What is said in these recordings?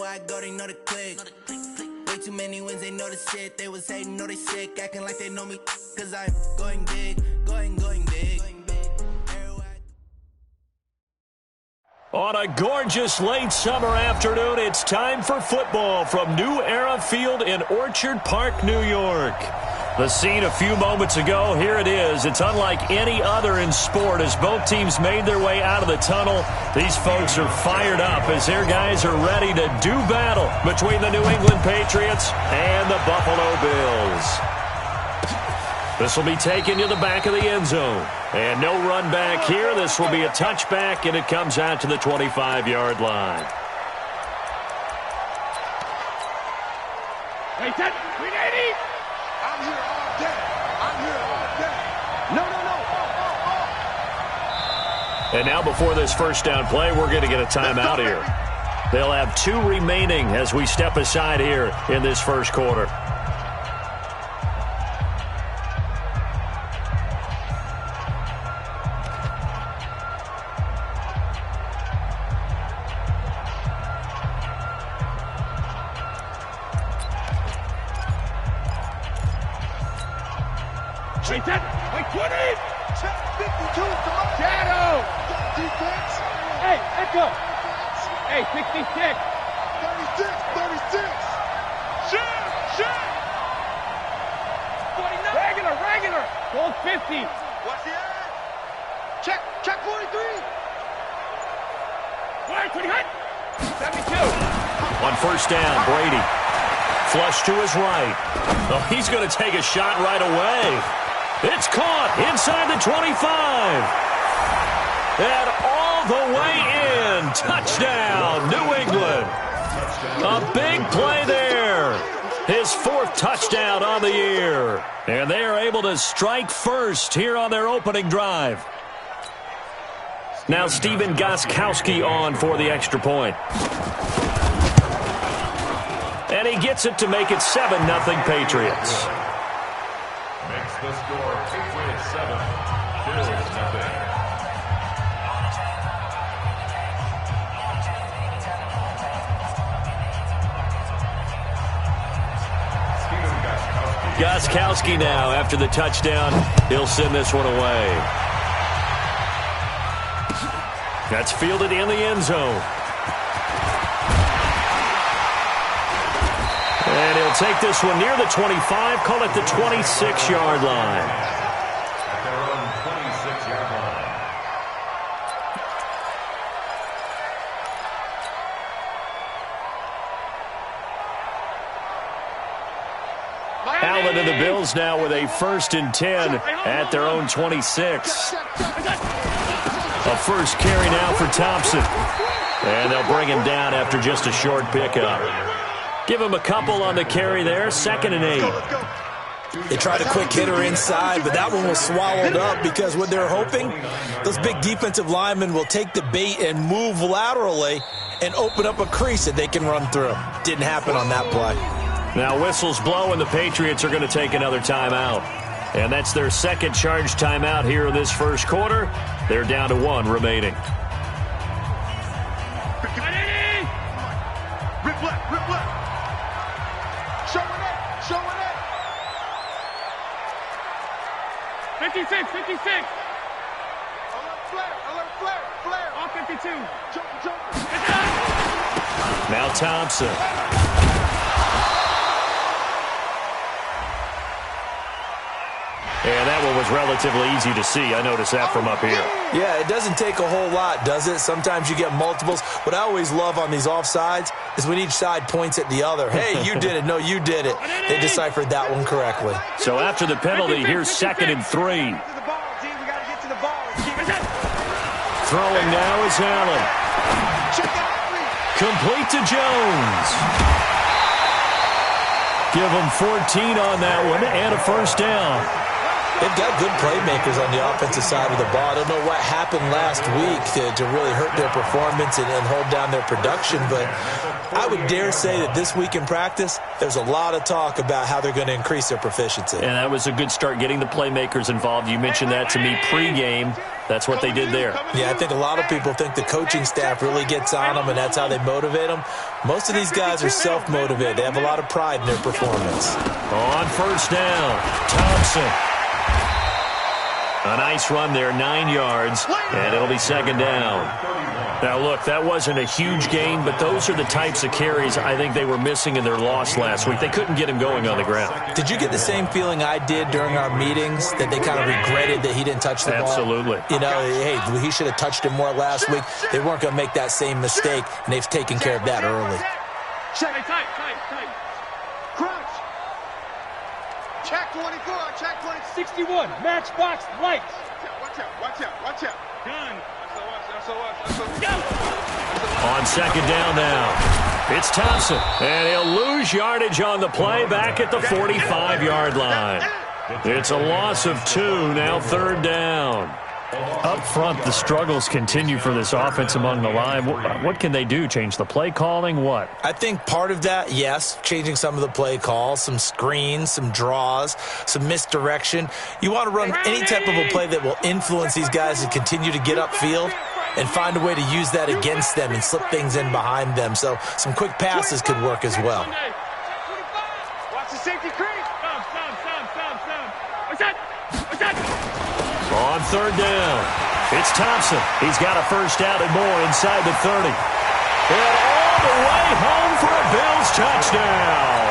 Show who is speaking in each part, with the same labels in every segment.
Speaker 1: Everywhere I go, they know the click. Way too many wins, they know the shit. They was hating, know they sick, acting like they know me. Cause I'm going big, going big.
Speaker 2: On a gorgeous late summer afternoon, it's time for football from New Era Field in Orchard Park, New York. The scene a few moments ago, here it is. It's unlike any other in sport as both teams made their way out of the tunnel. These folks are fired up as their guys are ready to do battle between the New England Patriots and the Buffalo Bills. This will be taken to the back of the end zone. And no run back here. This will be a touchback, and it comes out to the 25-yard line.
Speaker 3: Hey, 380! I'm here all day. I'm here all day. No.
Speaker 2: And now before this first down play, we're going to get a timeout here. They'll have 2 remaining as we step aside here in this first quarter.
Speaker 3: Like 20! Check 52, come on! Shadow! Defense! Hey, echo! Hey, 66! 36! Shit! 49! Regular! Gold 50! What's the ad? Check 43! Where, 20 hut? 72!
Speaker 2: On first down, Brady. Flush to his right. Oh, he's going to take a shot right away. It's caught inside the 25. And all the way in. Touchdown, New England. A big play there. His 4th touchdown on the year. And they are able to strike first here on their opening drive. Now Stephen Gostkowski on for the extra point. And he gets it to make it 7-0 Patriots.
Speaker 4: Makes the score Patriots 7, Bills 0.
Speaker 2: Gostkowski now after the touchdown. He'll send this one away. That's fielded in the end zone. And he'll take this one near the 25, call it the 26-yard line.
Speaker 4: At their own 26-yard line.
Speaker 2: Allen and the Bills now with a 1st and 10 at their own 26. A first carry now for Thompson. And they'll bring him down after just a short pickup. Give him a couple on the carry there. 2nd and 8.
Speaker 5: They tried a quick hitter inside, but that one was swallowed up because what they're hoping, those big defensive linemen will take the bait and move laterally and open up a crease that they can run through. Didn't happen on that play.
Speaker 2: Now whistles blow, and the Patriots are going to take another timeout. And that's their 2nd charged timeout here in this first quarter. They're down to 1 remaining.
Speaker 3: Rip left. Showing it. 56. Alert flare. All 52. Jump.
Speaker 2: Now Thompson. And that one was relatively easy to see. I noticed that from up here.
Speaker 5: Yeah, it doesn't take a whole lot, does it? Sometimes you get multiples. What I always love on these offsides is when each side points at the other. Hey, you did it. No, you did it. They deciphered that one correctly.
Speaker 2: So after the penalty, here's 2nd and 3. Throwing now is Allen. Complete to Jones. Give him 14 on that one and a first down.
Speaker 5: They've got good playmakers on the offensive side of the ball. I don't know what happened last week to really hurt their performance and hold down their production, but I would dare say that this week in practice, there's a lot of talk about how they're going to increase their proficiency.
Speaker 2: And that was a good start, getting the playmakers involved. You mentioned that to me pregame. That's what they did there.
Speaker 5: Yeah, I think a lot of people think the coaching staff really gets on them, and that's how they motivate them. Most of these guys are self-motivated. They have a lot of pride in their performance.
Speaker 2: On first down, Thompson. A nice run there, 9 yards, and it'll be second down. Now, look, that wasn't a huge gain, but those are the types of carries I think they were missing in their loss last week. They couldn't get him going on the ground.
Speaker 5: Did you get the same feeling I did during our meetings, that they kind of regretted that he didn't touch the ball?
Speaker 2: Absolutely.
Speaker 5: You know, hey, he should have touched it more last week. They weren't going to make that same mistake, and they've taken care of that early.
Speaker 3: Check, tight. Crouch. Check 24, check 20. 61, matchbox lights. Watch out. Gun.
Speaker 2: On second down now, it's Thompson, and he'll lose yardage on the play back at the 45-yard line. It's a loss of 2, now third down. Up front, the struggles continue for this offense among the line. What can they do? Change the play calling? What?
Speaker 5: I think part of that, yes, changing some of the play calls, some screens, some draws, some misdirection. You want to run any type of a play that will influence these guys to continue to get upfield and find a way to use that against them and slip things in behind them. So some quick passes could work as well.
Speaker 3: Watch the safety creep. Stop. What's that?
Speaker 2: On third down, it's Thompson. He's got a first down and more inside the 30. And all the way home for a Bills touchdown.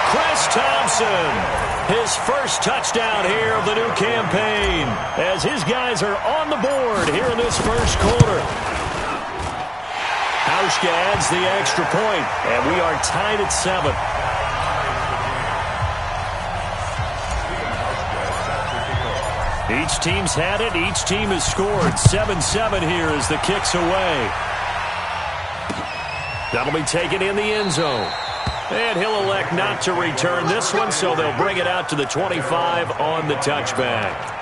Speaker 2: Chris Thompson, his first touchdown here of the new campaign, as his guys are on the board here in this first quarter. Hauschka adds the extra point, and we are tied at 7. Each team's had it. Each team has scored. 7-7 here as the kick's away. That'll be taken in the end zone. And he'll elect not to return this one, so they'll bring it out to the 25 on the touchback.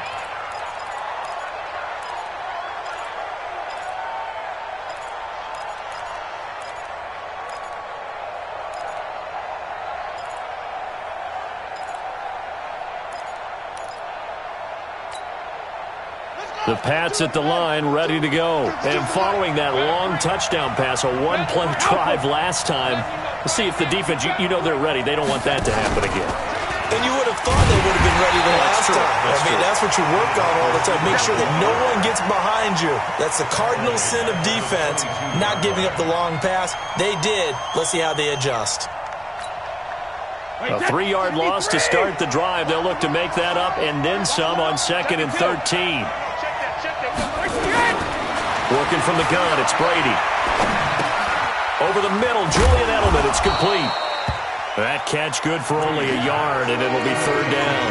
Speaker 2: The Pats at the line, ready to go. And following that long touchdown pass, a one-play drive last time, let's see if the defense, you know they're ready. They don't want that to happen again.
Speaker 5: And you would have thought they would have been ready the last time. That's what you work on all the time. Make sure that no one gets behind you. That's the cardinal sin of defense, not giving up the long pass. They did. Let's see how they adjust.
Speaker 2: A 3-yard loss to start the drive. They'll look to make that up and then some on 2nd and 13. Working from the gun, it's Brady. Over the middle, Julian Edelman, it's complete. That catch good for only a yard, and it'll be third down.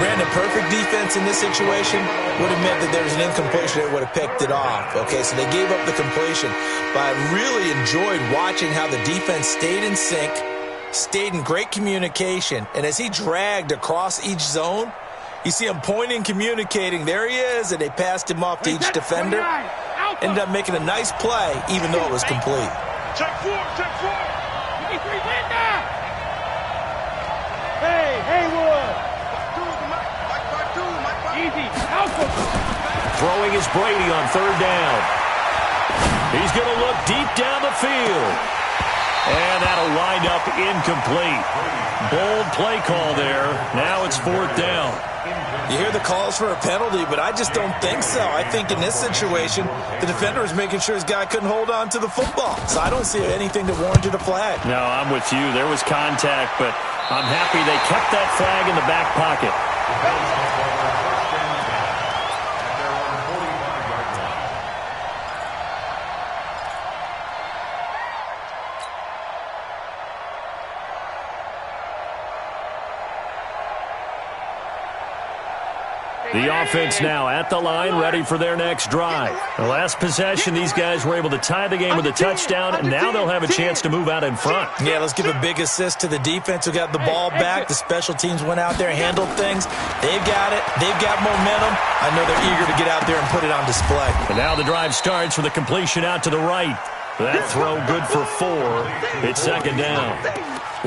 Speaker 5: Brandon, perfect defense in this situation would have meant that there was an incompletion that would have picked it off. Okay, so they gave up the completion. But I really enjoyed watching how the defense stayed in sync, stayed in great communication, and as he dragged across each zone, you see him pointing, communicating. There he is, and they passed him off to each defender. Ended up making a nice play, even though it was complete.
Speaker 3: Check 4. Hey, Haywood. Easy. Alpha.
Speaker 2: Throwing is Brady on third down. He's going to look deep down the field. And that'll wind up incomplete. Bold play call there. Now it's fourth down.
Speaker 5: You hear the calls for a penalty, but I just don't think so. I think in this situation, the defender is making sure his guy couldn't hold on to the football. So I don't see anything that warranted a flag.
Speaker 2: No, I'm with you. There was contact, but I'm happy they kept that flag in the back pocket. The offense now at the line, ready for their next drive. The last possession, these guys were able to tie the game with a touchdown, and now they'll have a chance to move out in front.
Speaker 5: Yeah, let's give a big assist to the defense who got the ball back. The special teams went out there, handled things. They've got it. They've got momentum. I know they're eager to get out there and put it on display.
Speaker 2: And now the drive starts with a completion out to the right. That throw good for 4. It's second down.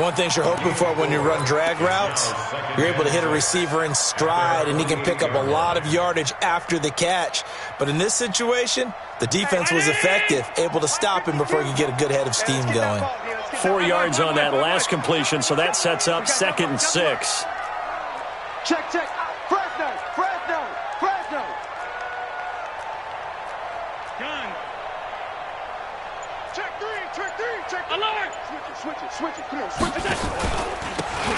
Speaker 5: One thing you're hoping for when you run drag routes, you're able to hit a receiver in stride, and he can pick up a lot of yardage after the catch. But in this situation, the defense was effective, able to stop him before he could get a good head of steam going.
Speaker 2: 4 yards on that last completion, so that sets up 2nd and 6.
Speaker 3: Check. Fresno. Gun. Check three. Alert. Switch it. Come on, switch it.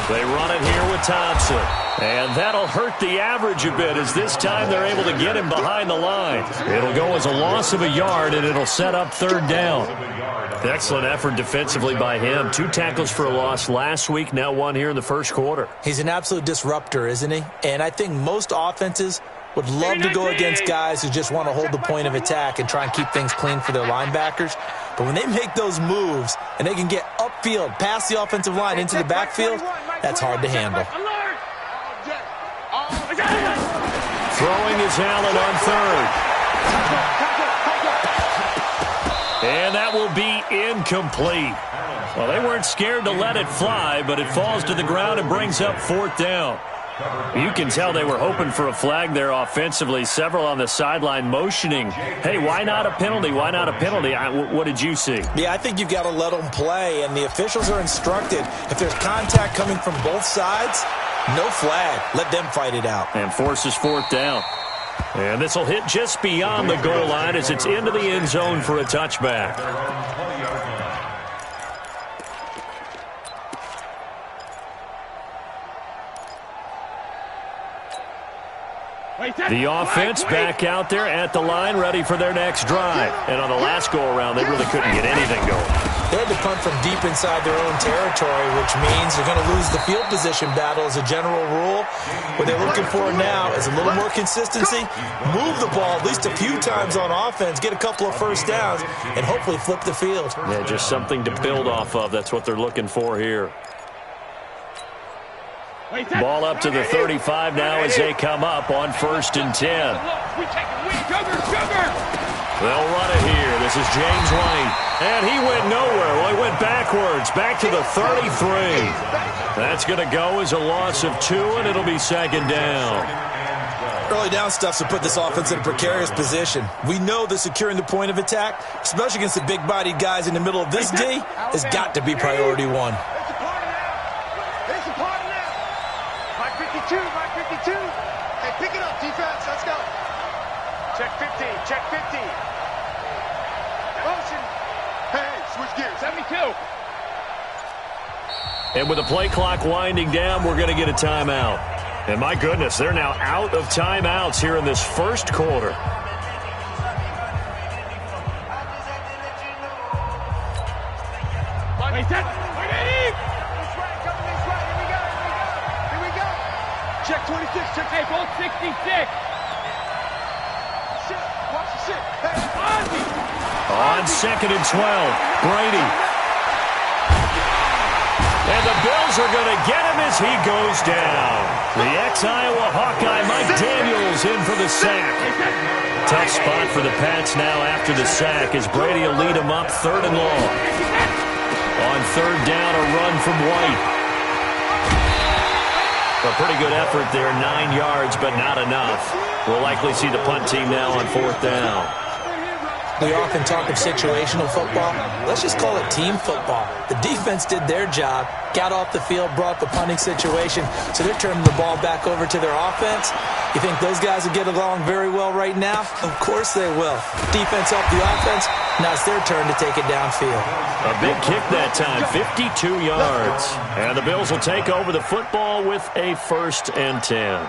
Speaker 2: They run it here with Thompson. And that'll hurt the average a bit, as this time they're able to get him behind the line. It'll go as a loss of a yard, and it'll set up 3rd down. Excellent effort defensively by him. 2 tackles for a loss last week, now 1 here in the first quarter.
Speaker 5: He's an absolute disruptor, isn't he? And I think most offenses would love to go against guys who just want to hold the point of attack and try and keep things clean for their linebackers. But when they make those moves and they can get upfield, past the offensive line into the backfield, that's hard to handle.
Speaker 2: Throwing is Allen on 3rd. And that will be incomplete. Well, they weren't scared to let it fly, but it falls to the ground and brings up 4th down. You can tell they were hoping for a flag there offensively. Several on the sideline motioning, hey, why not a penalty? Why not a penalty? What did you see?
Speaker 5: Yeah, I think you've got to let them play, and the officials are instructed. If there's contact coming from both sides, no flag. Let them fight it out.
Speaker 2: And forces 4th down. And this will hit just beyond the goal line as it's into the end zone for a touchback. The offense back out there at the line, ready for their next drive. And on the last go-around, they really couldn't get anything going.
Speaker 5: They had to punt from deep inside their own territory, which means they're going to lose the field position battle as a general rule. What they're looking for now is a little more consistency, move the ball at least a few times on offense, get a couple of first downs, and hopefully flip the field.
Speaker 2: Yeah, just something to build off of. That's what they're looking for here. Ball up to the 35 now as they come up on 1st and 10. They'll run it here. This is James White. And he went nowhere. Well, he went backwards, back to the 33. That's going to go as a loss of 2, and it'll be 2nd down.
Speaker 5: Early down stuff's to put this offense in a precarious position. We know that securing the point of attack, especially against the big-bodied guys in the middle of this D, has got to be priority 1.
Speaker 3: 52. Hey, pick it up, defense. Let's go. Check 50. Motion. Hey, switch gears. 72.
Speaker 2: And with the play clock winding down, we're going to get a timeout. And my goodness, they're now out of timeouts here in this first quarter.
Speaker 3: Check 26, check. Hey, ball 66. Watch the shit. Hey,
Speaker 2: on 2nd and 12, Brady. And the Bills are going to get him as he goes down. The ex-Iowa Hawkeye Mike Daniels in for the sack. Tough spot for the Pats now after the sack as Brady will lead him up 3rd and long. On 3rd down, a run from White. A pretty good effort there, 9 yards, but not enough. We'll likely see the punt team now on 4th down.
Speaker 5: We often talk of situational football. Let's just call it team football. The defense did their job, got off the field, brought the punting situation, so they're turning the ball back over to their offense. You think those guys will get along very well right now? Of course they will. Defense helped the offense. Now it's their turn to take it downfield.
Speaker 2: A big kick that time, 52 yards. And the Bills will take over the football with a 1st and 10.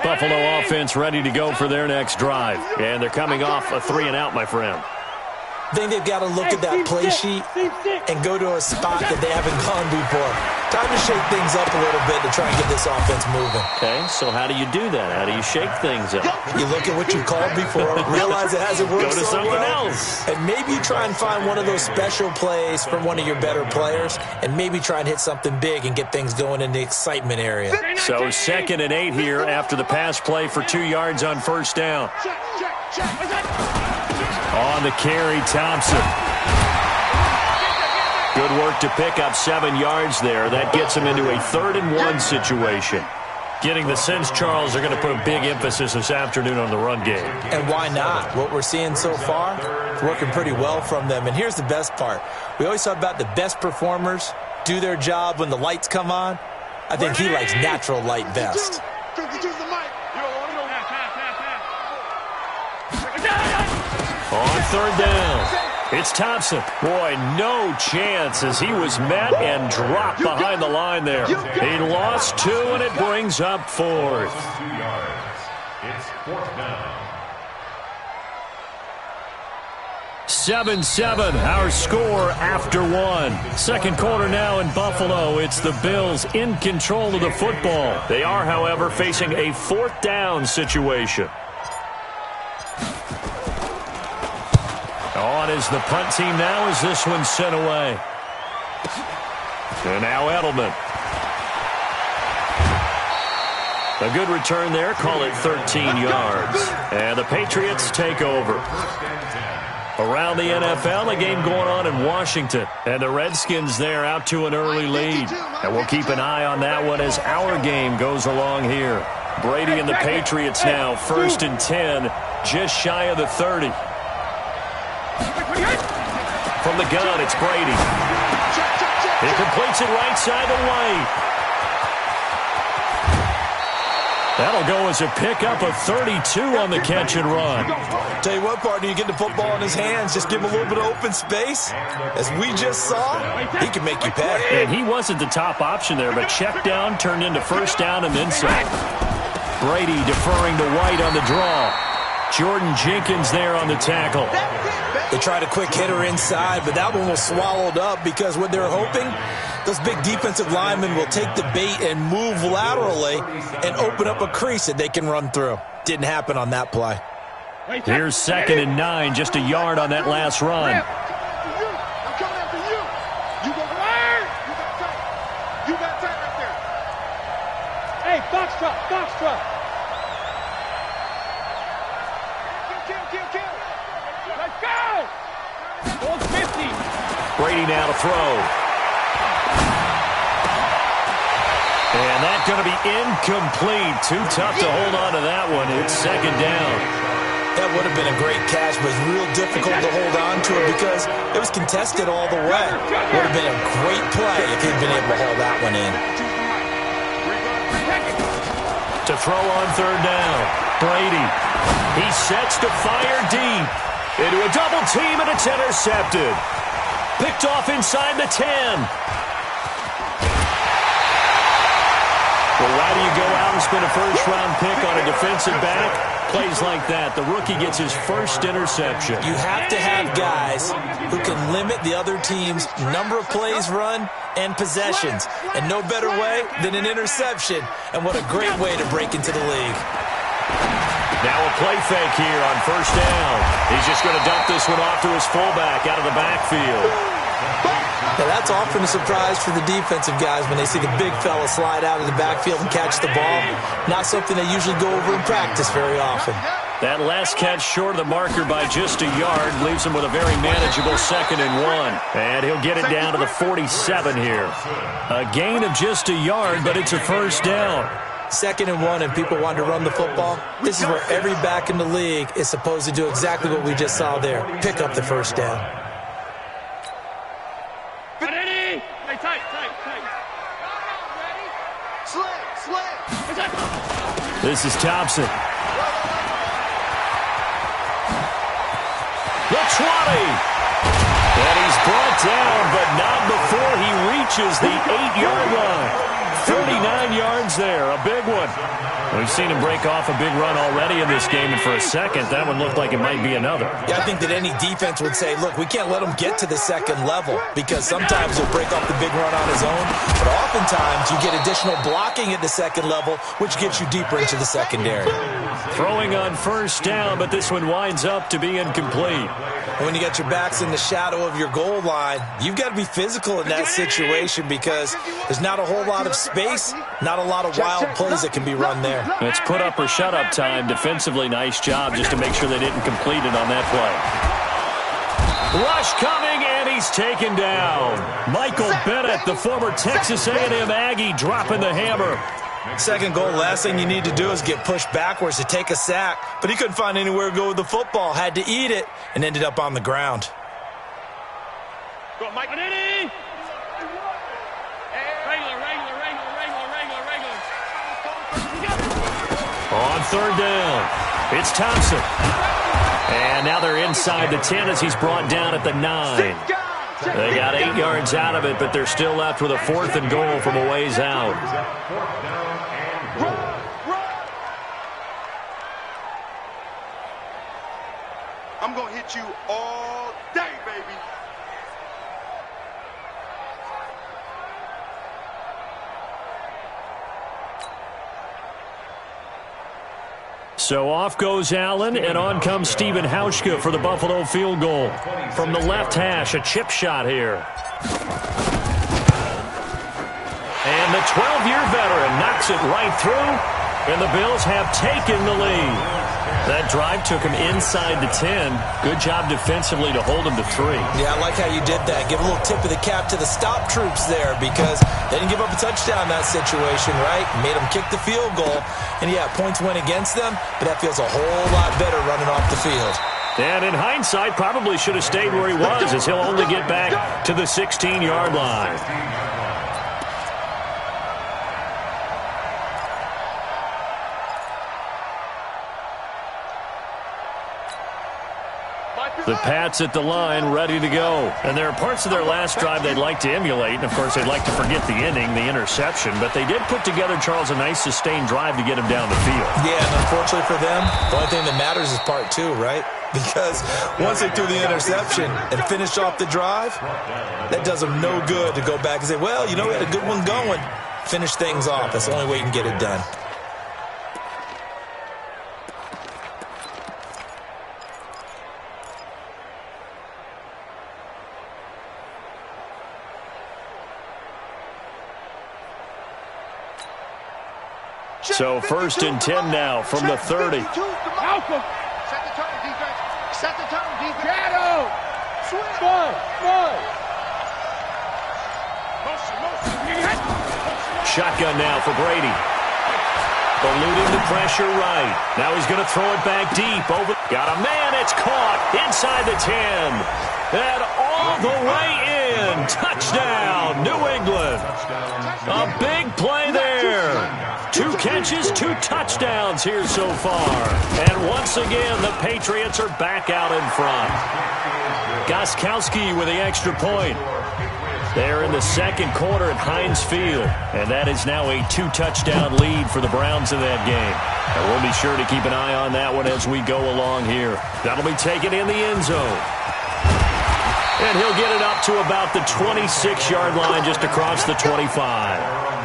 Speaker 2: Buffalo offense ready to go for their next drive. And they're coming off a 3-and-out, my friend.
Speaker 5: I think they've got to look at that play sheet and go to a spot that they haven't gone before. Time to shake things up a little bit to try and get this offense moving.
Speaker 2: Okay, so how do you do that? How do you shake things up?
Speaker 5: You look at what you called before, realize it hasn't worked
Speaker 2: Go to
Speaker 5: so
Speaker 2: something
Speaker 5: well,
Speaker 2: else.
Speaker 5: and maybe you try and find one of those special plays from one of your better players, and maybe try and hit something big and get things going in the excitement area.
Speaker 2: So 2nd and 8 here after the pass play for 2 yards on first down. On the carry, Thompson. Good work to pick up 7 yards there. That gets him into a 3rd and 1 situation. Getting the sense, Charles, they're going to put a big emphasis this afternoon on the run game.
Speaker 5: And why not? What we're seeing so far is working pretty well from them. And here's the best part. We always talk about the best performers do their job when the lights come on. I think he likes natural light best.
Speaker 2: On 3rd down, it's Thompson. Boy, no chance as he was met and dropped behind the line there. He lost 2, and it brings up 4th.
Speaker 4: 2 yards. It's 4th down.
Speaker 2: 7-7, our score after 1. Second quarter now in Buffalo. It's the Bills in control of the football. They are, however, facing a 4th down situation. On is the punt team now as this one's sent away. And now Edelman. A good return there. Call it 13 yards. And the Patriots take over. Around the NFL, a game going on in Washington. And the Redskins there out to an early lead. And we'll keep an eye on that one as our game goes along here. Brady and the Patriots now 1st and 10, just shy of the 30. From the gun, it's Brady. He completes it right side of White. That'll go as a pickup of 32 on the catch and run.
Speaker 5: Tell you what, partner, you get the football in his hands, just give him a little bit of open space. As we just saw, he can make you pay.
Speaker 2: And he wasn't the top option there, but check down turned into 1st down and then some. Brady deferring to White on the draw. Jordan Jenkins there on the tackle.
Speaker 5: They tried a quick hitter inside, but that one was swallowed up because what they're hoping, those big defensive linemen will take the bait and move laterally and open up a crease that they can run through. Didn't happen on that play.
Speaker 2: Here's 2nd and 9, just a yard on that last run.
Speaker 3: I'm coming after you. You go fire. You got tight right there. Hey, box truck. Kill. Let's go. 50.
Speaker 2: Brady now to throw. And that's going to be incomplete. Too tough to hold on to that one. It's 2nd down.
Speaker 5: That would have been a great catch, but it's real difficult to hold on to it because it was contested all the way. Would have been a great play if he'd been able to haul that one in.
Speaker 2: To throw on 3rd down. Brady. He sets to fire deep. Into a double team, and it's intercepted. Picked off inside the 10. Well, why do you go out and spend a 1st-round pick on a defensive back? Plays like that. The rookie gets his 1st interception.
Speaker 5: You have to have guys who can limit the other team's number of plays run and possessions. And no better way than an interception. And what a great way to break into the league.
Speaker 2: Now a play fake here on 1st down. He's just going to dump this one off to his fullback out of the backfield.
Speaker 5: Now that's often a surprise for the defensive guys when they see the big fella slide out of the backfield and catch the ball. Not something they usually go over in practice very often.
Speaker 2: That last catch short of the marker by just a yard leaves him with a very manageable 2nd and 1. And he'll get it down to the 47 here. A gain of just a yard, but it's a 1st down.
Speaker 5: 2nd and 1 and people want to run the football. This is where every back in the league is supposed to do exactly what we just saw there. Pick up the 1st down.
Speaker 3: Ready? Hey, tight. Slay.
Speaker 2: This is Thompson. The 20. And he's brought down, but not before he reaches the 8-yard line. 39 yards there, a big one. We've seen him break off a big run already in this game, and for a second, that one looked like it might be another.
Speaker 5: Yeah, I think that any defense would say, look, we can't let him get to the second level, because sometimes he'll break off the big run on his own, but oftentimes you get additional blocking at the second level, which gets you deeper into the secondary.
Speaker 2: Throwing on first down, but this one winds up to be incomplete.
Speaker 5: When you got your backs in the shadow of your goal line, you've got to be physical in that situation because there's not a whole lot of space, not a lot of wild plays that can be run there.
Speaker 2: It's put up or shut up time. Defensively, nice job just to make sure they didn't complete it on that play. Rush coming, and he's taken down. Michael Bennett, the former Texas A&M Aggie, dropping the hammer.
Speaker 5: Second goal, last thing you need to do is get pushed backwards to take a sack. But he couldn't find anywhere to go with the football, had to eat it, and ended up on the ground.
Speaker 3: Go, Mike. Regular.
Speaker 2: On third down, it's Thompson. And now they're inside the 10 as he's brought down at the 9. They got 8 yards out of it, but they're still left with a 4th and goal from a ways out.
Speaker 3: I'm going to hit you all day, baby.
Speaker 2: So off goes Allen, and on comes Stephen Hauschka for the Buffalo field goal. From the left hash, a chip shot here. And the 12-year veteran knocks it right through, and the Bills have taken the lead. That drive took him inside the 10. Good job defensively to hold him to 3.
Speaker 5: Yeah, I like how you did that. Give a little tip of the cap to the stop troops there because they didn't give up a touchdown in that situation, right? Made them kick the field goal. And, yeah, points went against them, but that feels a whole lot better running off the field.
Speaker 2: And in hindsight, probably should have stayed where he was as he'll only get back to the 16-yard line. The Pats at the line, ready to go. And there are parts of their last drive they'd like to emulate. And, of course, they'd like to forget the ending, the interception. But they did put together, Charles, a nice sustained drive to get him down the field.
Speaker 5: Yeah, and unfortunately for them, the only thing that matters is part 2, right? Because once they threw the interception and finished off the drive, that does them no good to go back and say, well, you know, we had a good one going. Finish things off. That's the only way you can get it done.
Speaker 2: So 1st and 10 now from the 30.
Speaker 3: Malcolm. Set the tone, defense. Set the tone, defense. Shadow. Switch.
Speaker 2: Shotgun now for Brady. Eluding the pressure right. Now he's going to throw it back deep. Got a man. It's caught inside the 10. And all the way in. Touchdown, New England. A big play there. 2 catches, 2 touchdowns here so far. And once again, the Patriots are back out in front. Goskowski with the extra point. They're in the second quarter at Heinz Field. And that is now a 2-touchdown lead for the Browns in that game. And we'll be sure to keep an eye on that one as we go along here. That'll be taken in the end zone. And he'll get it up to about the 26-yard line just across the 25.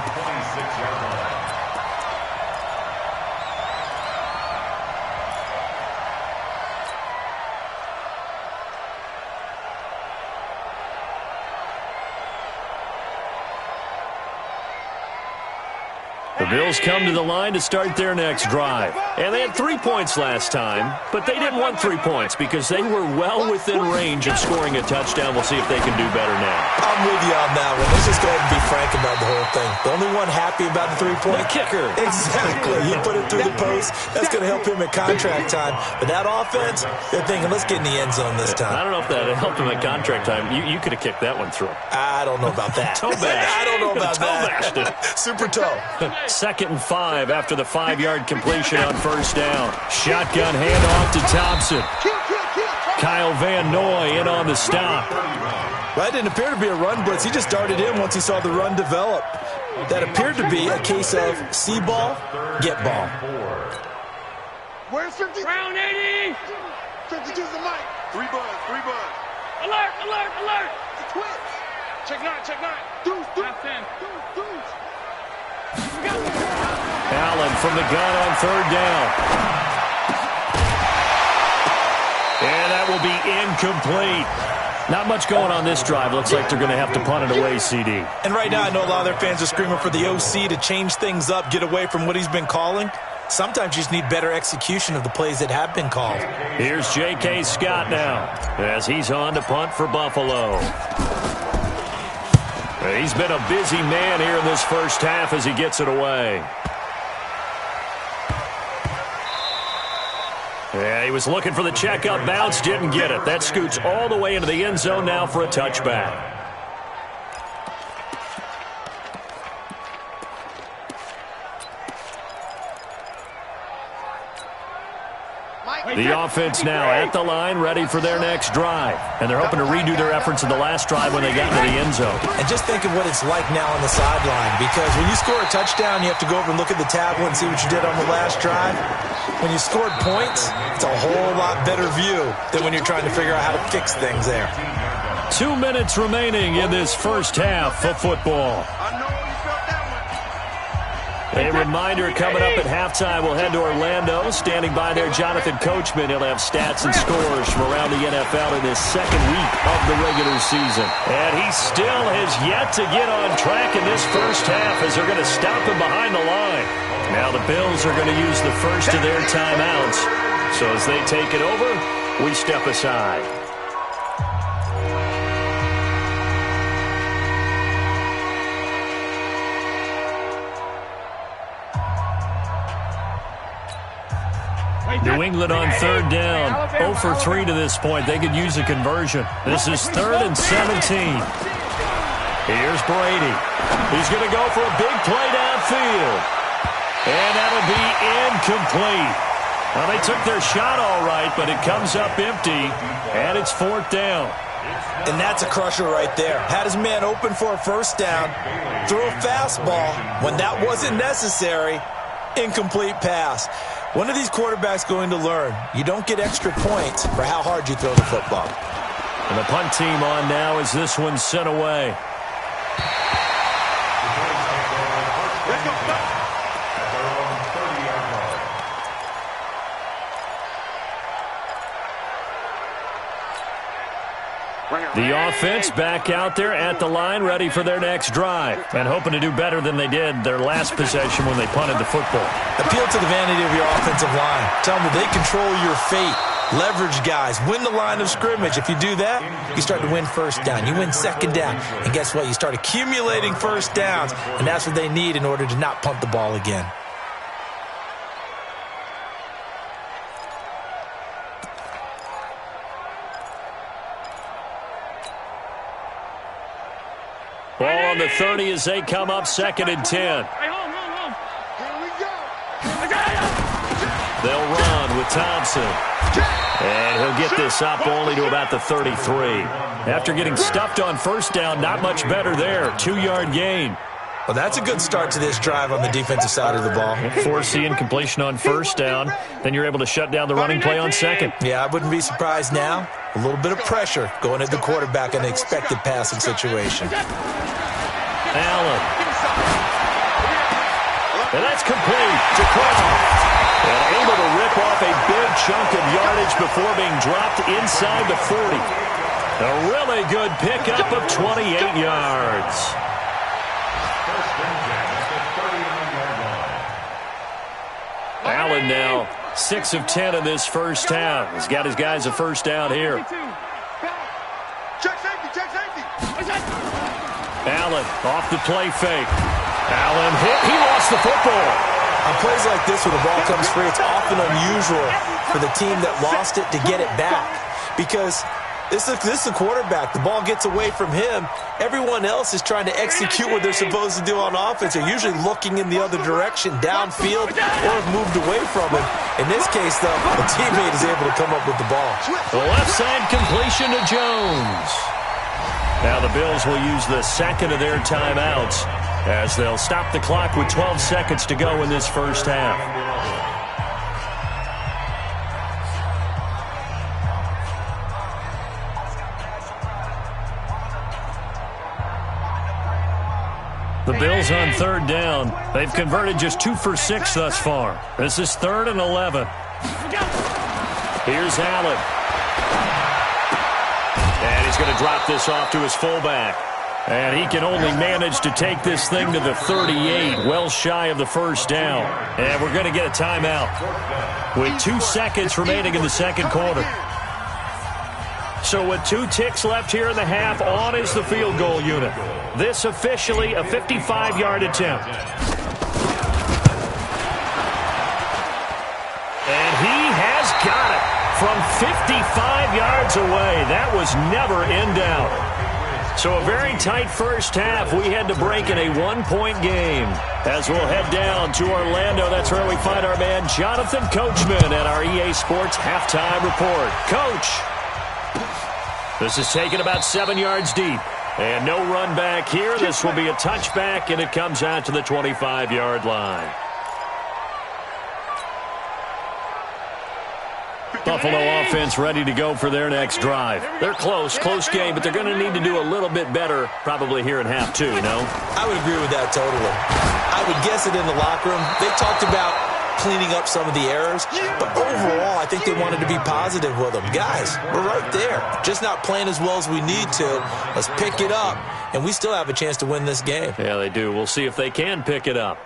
Speaker 2: The Bills come to the line to start their next drive. And they had 3 points last time, but they didn't want 3 points because they were well within range of scoring a touchdown. We'll see if they can do better now.
Speaker 5: I'm with you on that one. Let's just go ahead and be frank about the whole thing. The only one happy about the 3-point.
Speaker 2: The kicker.
Speaker 5: Exactly. He put it through the post. That's going to help him at contract time. But that offense, they're thinking, let's get in the end zone this time.
Speaker 2: I don't know if that helped him at contract time. You could have kicked that one through.
Speaker 5: I don't know about that.
Speaker 2: Toe bash.
Speaker 5: I don't know about
Speaker 2: that.
Speaker 5: Super toe.
Speaker 2: 2nd and 5 after the 5-yard completion on first down. Shotgun handoff to Thompson. Kyle Van Noy in on the stop.
Speaker 5: Well, that didn't appear to be a run blitz. He just darted in once he saw the run develop. That appeared to be a case of see ball, get ball.
Speaker 3: Where's 50? Round 80. 52's the mic. 3 buds, 3 buds. Alert, alert, alert. The twins. Check 9, check 9. Deuce, deuce. Half 10. Deuce.
Speaker 2: Allen from the gun on 3rd down. And that will be incomplete. Not much going on this drive. Looks like they're going to have to punt it away, CD.
Speaker 5: And right now I know a lot of their fans are screaming for the OC to change things up, get away from what he's been calling. Sometimes you just need better execution of the plays that have been called.
Speaker 2: Here's J.K. Scott now as he's on to punt for Buffalo. He's been a busy man here in this first half as he gets it away. Yeah, he was looking for the checkup bounce, didn't get it. That scoots all the way into the end zone now for a touchback. The offense now at the line, ready for their next drive. And they're hoping to redo their efforts in the last drive when they got into the end zone.
Speaker 5: And just think of what it's like now on the sideline, because when you score a touchdown, you have to go over and look at the tablet and see what you did on the last drive. When you scored points, it's a whole lot better view than when you're trying to figure out how to fix things there.
Speaker 2: 2 minutes remaining in this first half of football. A reminder coming up at halftime, we'll head to Orlando. Standing by there, Jonathan Coachman. He'll have stats and scores from around the NFL in this second week of the regular season. And he still has yet to get on track in this first half as they're going to stop him behind the line. Now the Bills are going to use the first of their timeouts. So as they take it over, we step aside. New England on 3rd down. 0 for 3 to this point. They could use a conversion. This is 3rd and 17. Here's Brady. He's going to go for a big play downfield. And that'll be incomplete. Well, they took their shot all right, but it comes up empty, and it's 4th down.
Speaker 5: And that's a crusher right there. Had his man open for a first down, threw a fastball when that wasn't necessary, incomplete pass. When are these quarterbacks going to learn? You don't get extra points for how hard you throw the football.
Speaker 2: And the punt team on now as this one's sent away. The offense back out there at the line, ready for their next drive, and hoping to do better than they did their last possession when they punted the football.
Speaker 5: Appeal to the vanity of your offensive line. Tell them they control your fate. Leverage guys. Win the line of scrimmage. If you do that, you start to win first down. You win second down. And guess what? You start accumulating first downs, and that's what they need in order to not punt the ball again.
Speaker 2: Ball on the 30 as they come up 2nd and 10.
Speaker 3: Hey, home. Here we go.
Speaker 2: They'll run with Thompson. And he'll get this up only to about the 33. After getting stuffed on first down, not much better there. 2-yard gain.
Speaker 5: Well, that's a good start to this drive on the defensive side of the ball.
Speaker 2: Force the incompletion on first down. Then you're able to shut down the running play on second.
Speaker 5: Yeah, I wouldn't be surprised now. A little bit of pressure going at the quarterback in an expected passing situation.
Speaker 2: Allen. And that's complete to Croft. And able to rip off a big chunk of yardage before being dropped inside the 40. A really good pickup of 28 yards. Allen now 6 of 10 in this first half. He's got his guys a first down here.
Speaker 3: Check safety.
Speaker 2: Allen off the play fake. Allen hit. He lost the football.
Speaker 5: On plays like this where the ball comes free, it's often unusual for the team that lost it to get it back. Because this is a quarterback. The ball gets away from him. Everyone else is trying to execute what they're supposed to do on offense. They're usually looking in the other direction, downfield, or have moved away from him. In this case, though, the teammate is able to come up with the ball.
Speaker 2: The left side completion to Jones. Now the Bills will use the second of their timeouts as they'll stop the clock with 12 seconds to go in this first half. The Bills on third down. They've converted just 2 for 6 thus far. This is 3rd and 11. Here's Allen. And he's going to drop this off to his fullback. And he can only manage to take this thing to the 38, well shy of the first down. And we're going to get a timeout with 2 seconds remaining in the second quarter. So with 2 ticks left here in the half, on is the field goal unit. This officially a 55-yard attempt. And he has got it from 55 yards away. That was never in doubt. So a very tight first half. We had to break in a 1-point game. As we'll head down to Orlando, that's where we find our man Jonathan Coachman at our EA Sports Halftime Report. Coach. This is taken about 7 yards deep. And no run back here. This will be a touchback, and it comes out to the 25-yard line. Buffalo offense ready to go for their next drive. They're close game, but they're going to need to do a little bit better probably here in half 2, no?
Speaker 5: I would agree with that totally. I would guess it in the locker room. They talked about cleaning up some of the errors, but overall, I think they wanted to be positive with them. Guys, we're right there. Just not playing as well as we need to. Let's pick it up, and we still have a chance to win this game.
Speaker 2: Yeah, they do. We'll see if they can pick it up.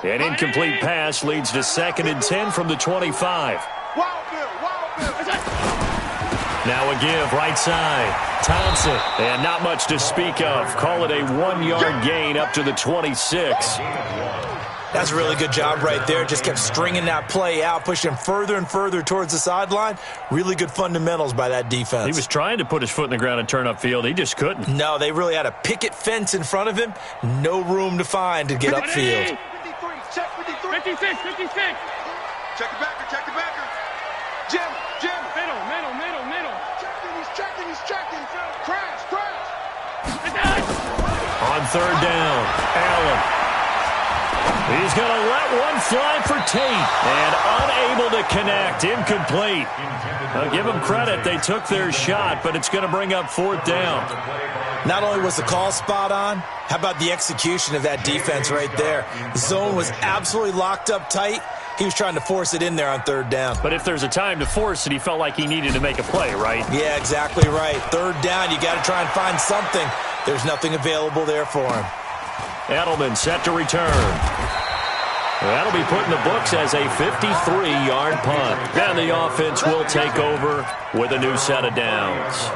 Speaker 2: An incomplete pass leads to 2nd and 10 from the 25. Now a give, right side. Thompson, and not much to speak of. Call it a 1-yard gain up to the 26.
Speaker 5: That's a really good job right there. Just kept stringing that play out, pushing further and further towards the sideline. Really good fundamentals by that defense.
Speaker 2: He was trying to put his foot in the ground and turn upfield. He just couldn't.
Speaker 5: No, they really had a picket fence in front of him. No room to find to get upfield.
Speaker 3: 56. Check the backer. Jim. Middle. He's checking. Crash.
Speaker 2: On third down, Allen. He's going to let one fly for Tate. And unable to connect. Incomplete. I'll give them credit. They took their shot, but it's going to bring up 4th down.
Speaker 5: Not only was the call spot on, how about the execution of that defense right there? The zone was absolutely locked up tight. He was trying to force it in there on 3rd down.
Speaker 2: But if there's a time to force it, he felt like he needed to make a play, right?
Speaker 5: Yeah, exactly right. 3rd down, you got to try and find something. There's nothing available there for him.
Speaker 2: Edelman set to return. That'll be put in the books as a 53-yard punt. And the offense will take over with a new set of downs.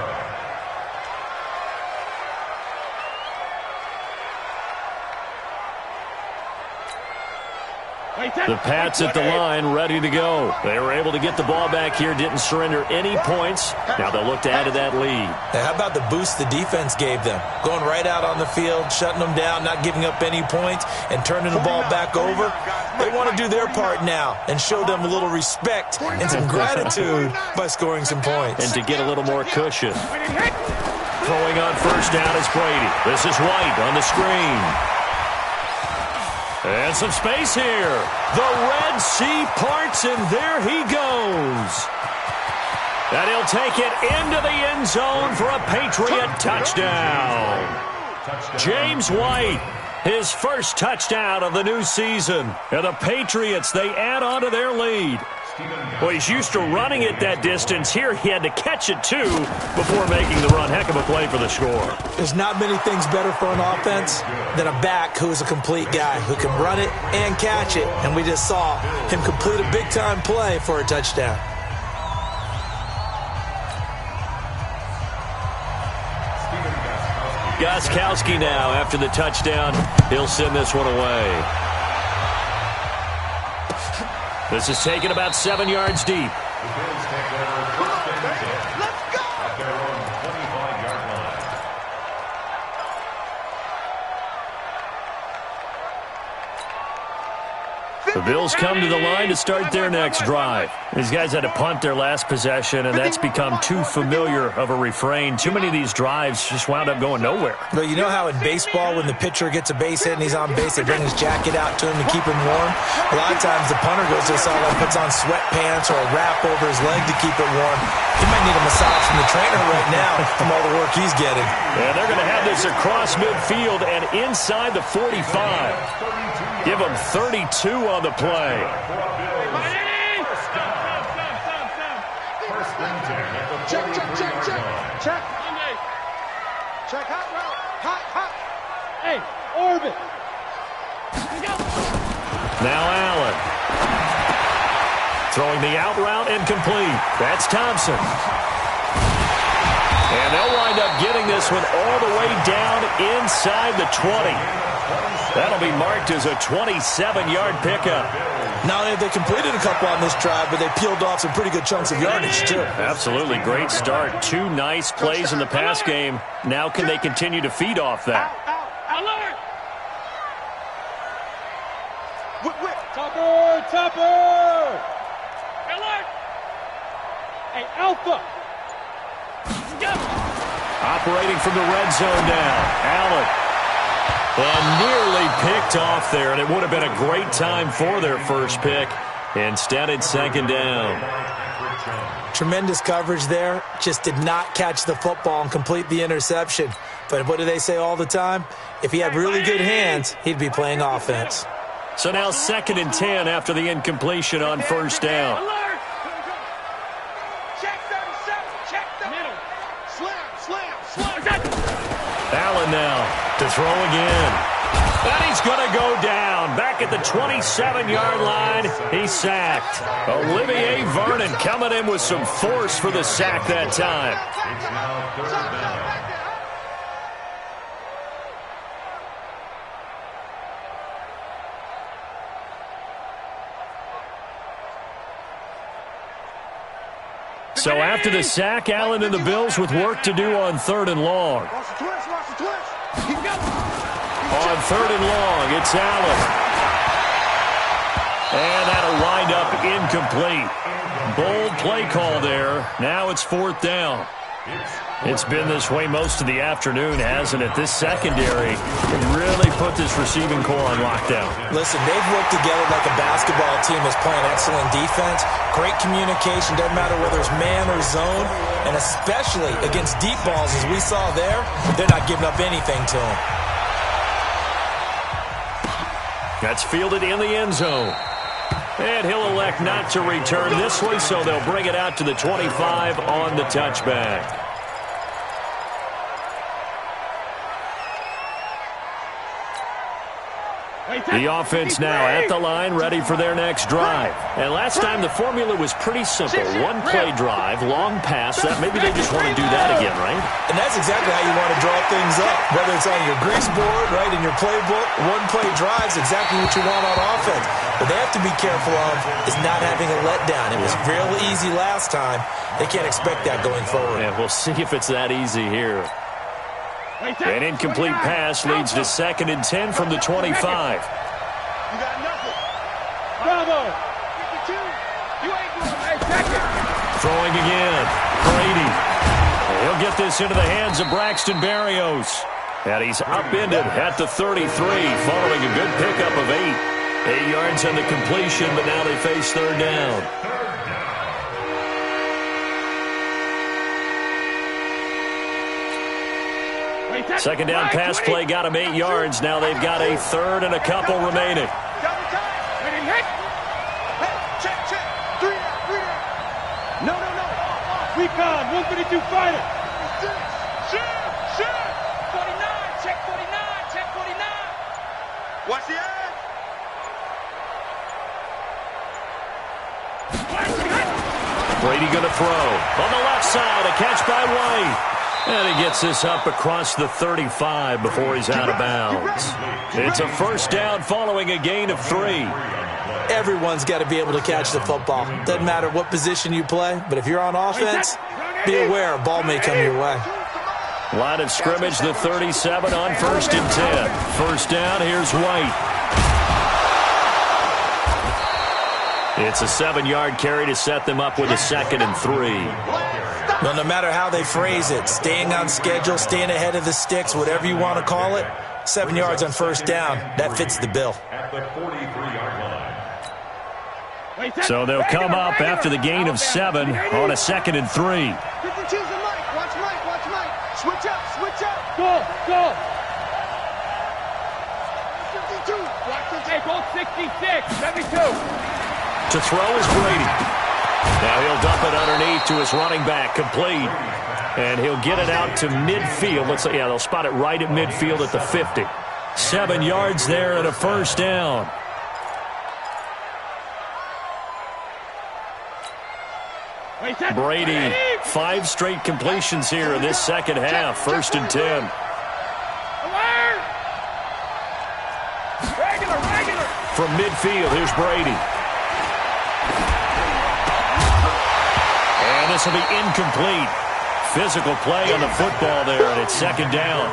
Speaker 2: The Pats at the line, ready to go. They were able to get the ball back here, didn't surrender any points. Now they'll look to add to that lead.
Speaker 5: Now, how about the boost the defense gave them? Going right out on the field, shutting them down, not giving up any points, and turning the ball back over. They want to do their part now and show them a little respect and some gratitude by scoring some points.
Speaker 2: And to get a little more cushion. Throwing on first down is Brady. This is White on the screen. And some space here. The Red Sea parts, and there he goes. And he'll take it into the end zone for a Patriot touchdown. James White, his first touchdown of the new season. And the Patriots, they add on to their lead. Well, he's used to running it that distance. Here he had to catch it, too, before making the run. Heck of a play for the score.
Speaker 5: There's not many things better for an offense than a back who's a complete guy, who can run it and catch it. And we just saw him complete a big-time play for a touchdown.
Speaker 2: Gostkowski now, after the touchdown, he'll send this one away. This is taken about 7 yards deep.
Speaker 4: The Bills take over first and 10. At their own 25-yard line.
Speaker 2: The Bills come to the line to start their next drive. These guys had to punt their last possession, and that's become too familiar of a refrain. Too many of these drives just wound up going nowhere.
Speaker 5: Well, you know how in baseball, when the pitcher gets a base hit and he's on base, they bring his jacket out to him to keep him warm? A lot of times the punter goes to the sideline, puts on sweatpants or a wrap over his leg to keep it warm. He might need a massage from the trainer right now from all the work he's getting.
Speaker 2: Yeah, they're going to have this across midfield and inside the 45. Give them 32 on the play.
Speaker 3: Check. Check, hot route. Hot. Hey, orbit.
Speaker 2: Now Allen. Throwing the out route and complete. That's Thompson. And they'll wind up getting this one all the way down inside the 20. That'll be marked as a 27-yard pickup.
Speaker 5: Not only have they completed a couple on this drive, but they peeled off some pretty good chunks of yardage, too.
Speaker 2: Absolutely. Great start. 2 nice plays in the pass game. Now can they continue to feed off that?
Speaker 3: Alert! Topper! Alert! Hey, Alpha!
Speaker 2: Operating from the red zone now. Allen. And nearly picked off there, and it would have been a great time for their first pick. Instead, it's second down.
Speaker 5: Tremendous coverage there. Just did not catch the football and complete the interception. But what do they say all the time? If he had really good hands, he'd be playing offense.
Speaker 2: So now 2nd and 10 after the incompletion on first down.
Speaker 3: Alert! Check 37, check the middle. Slam.
Speaker 2: Allen now to throw again. And he's going to go down. Back at the 27-yard line, he's sacked. Olivier Vernon coming in with some force for the sack that time.
Speaker 4: It's now 3rd down.
Speaker 2: So after the sack, Allen and the Bills with work to do on 3rd and long. On 3rd and long, it's Allen. And that'll wind up incomplete. Bold play call there. Now it's 4th down. It's been this way most of the afternoon, hasn't it? This secondary really put this receiving core on lockdown.
Speaker 5: Listen, they've worked together like a basketball team that's playing excellent defense. Great communication, doesn't matter whether it's man or zone. And especially against deep balls, as we saw there, they're not giving up anything to them.
Speaker 2: That's fielded in the end zone. And he'll elect not to return this way, so they'll bring it out to the 25 on the touchback. The offense now at the line, ready for their next drive. And last time the formula was pretty simple. 1-play drive, long pass. That maybe they just want to do that again, right?
Speaker 5: And that's exactly how you want to draw things up. Whether it's on your grease board, right, in your playbook, 1-play drive is exactly what you want on offense. What they have to be careful of is not having a letdown. It was real easy last time. They can't expect that going forward.
Speaker 2: Yeah, we'll see if it's that easy here. An incomplete pass leads to 2nd and 10 from the 25.
Speaker 3: You got nothing. Bravo. 52. You ain't going. Hey, check it.
Speaker 2: Throwing again. Brady. He'll get this into the hands of Braxton Berrios. And he's upended at the 33 following a good pickup of 8. 8 yards on the completion, but now they face 3rd down. Second down pass play got him 8 yards. Now they've got a 3rd and a couple remaining.
Speaker 3: Check. 3 down. No. Recon, 132 fighter. Shoot. 49, check 49. Watch the edge.
Speaker 2: Brady going to throw. On the left side, a catch by White. And he gets this up across the 35 before he's out of bounds. It's a 1st down following a gain of 3.
Speaker 5: Everyone's got to be able to catch the football. Doesn't matter what position you play, but if you're on offense, be aware a ball may come your way.
Speaker 2: Line of scrimmage, the 37 on 1st and 10. 1st down, here's White. It's a 7-yard carry to set them up with a 2nd and 3.
Speaker 5: Well, no matter how they phrase it, staying on schedule, staying ahead of the sticks, whatever you want to call it, 7 yards on first down, that fits the bill.
Speaker 4: At the 43-yard line.
Speaker 2: So they'll come up after the gain of 7 on a 2nd and 3.
Speaker 3: 52's the Mike. Watch Mike. Watch Mike. Switch up. Switch up. Go. 52. Watch the take. Hold 66. 72.
Speaker 2: To throw is Brady. Now he'll dump it underneath to his running back, complete. And he'll get it out to midfield. Let's say, yeah, they'll spot it right at midfield at the 50. 7 yards there and a first down. Brady, 5 straight completions here in this second half. 1st and 10. From midfield, here's Brady. And this will be incomplete. Physical play on the football there, and it's 2nd down.